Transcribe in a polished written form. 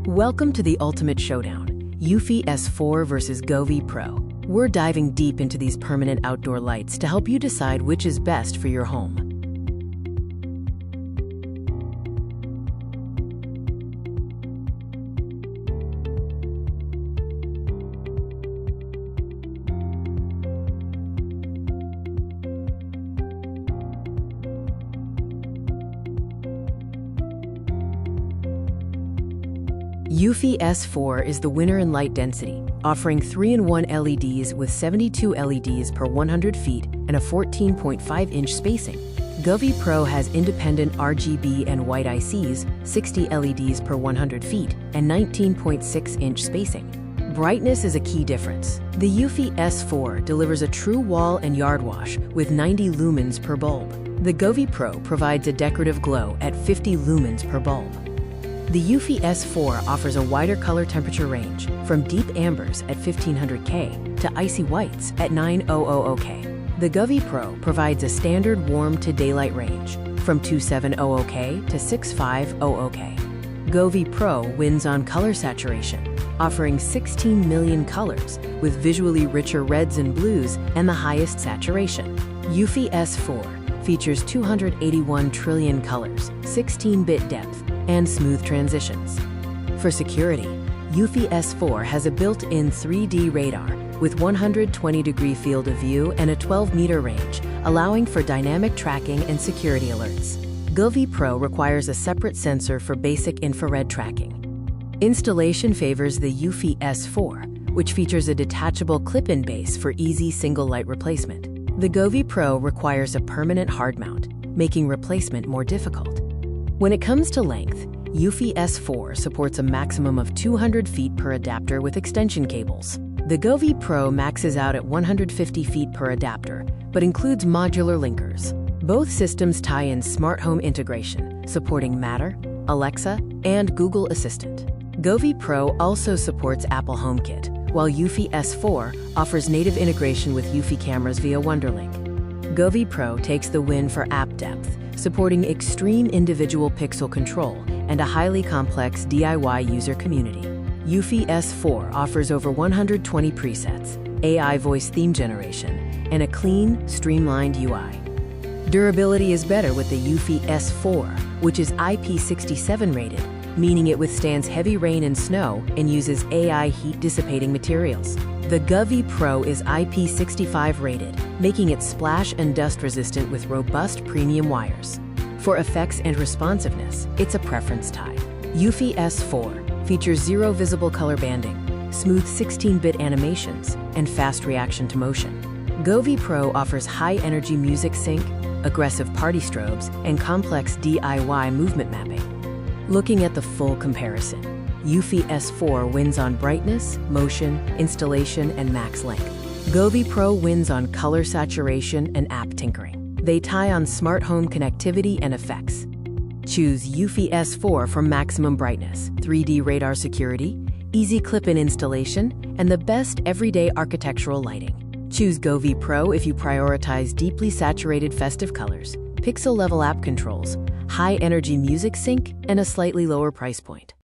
Welcome to the ultimate showdown, eufy S4 versus Govee Pro. We're diving deep into these permanent outdoor lights to help you decide which is best for your home. eufy S4 is the winner in light density, offering 3-in-1 LEDs with 72 LEDs per 100 feet and a 14.5-inch spacing. Govee Pro has independent RGB and white ICs, 60 LEDs per 100 feet, and 19.6-inch spacing. Brightness is a key difference. The eufy S4 delivers a true wall and yard wash with 90 lumens per bulb. The Govee Pro provides a decorative glow at 50 lumens per bulb. The eufy S4 offers a wider color temperature range, from deep ambers at 1500K to icy whites at 900K. The Govee Pro provides a standard warm to daylight range, from 2700K to 6500K. Govee Pro wins on color saturation, offering 16 million colors with visually richer reds and blues and the highest saturation. eufy S4 features 281 trillion colors, 16-bit depth, and smooth transitions. For security, eufy S4 has a built-in 3D radar with 120-degree field of view and a 12-meter range, allowing for dynamic tracking and security alerts. Govee Pro requires a separate sensor for basic infrared tracking. Installation favors the eufy S4, which features a detachable clip-in base for easy single-light replacement. The Govee Pro requires a permanent hard mount, making replacement more difficult. When it comes to length, eufy S4 supports a maximum of 200 feet per adapter with extension cables. The Govee Pro maxes out at 150 feet per adapter, but includes modular linkers. Both systems tie in smart home integration, supporting Matter, Alexa, and Google Assistant. Govee Pro also supports Apple HomeKit, while eufy S4 offers native integration with eufy cameras via Wonderlink. Govee Pro takes the win for app depth, supporting extreme individual pixel control and a highly complex DIY user community. eufy S4 offers over 120 presets, AI voice theme generation, and a clean, streamlined UI. Durability is better with the eufy S4, which is IP67 rated, meaning it withstands heavy rain and snow and uses AI heat-dissipating materials. The Govee Pro is IP65 rated, making it splash and dust resistant with robust premium wires. For effects and responsiveness, it's a preference tie. eufy S4 features zero visible color banding, smooth 16-bit animations, and fast reaction to motion. Govee Pro offers high-energy music sync, aggressive party strobes, and complex DIY movement mapping. Looking at the full comparison, eufy S4 wins on brightness, motion, installation, and max length. Govee Pro wins on color saturation and app tinkering. They tie on smart home connectivity and effects. Choose eufy S4 for maximum brightness, 3D radar security, easy clip-in installation, and the best everyday architectural lighting. Choose Govee Pro if you prioritize deeply saturated festive colors, pixel-level app controls, high-energy music sync, and a slightly lower price point.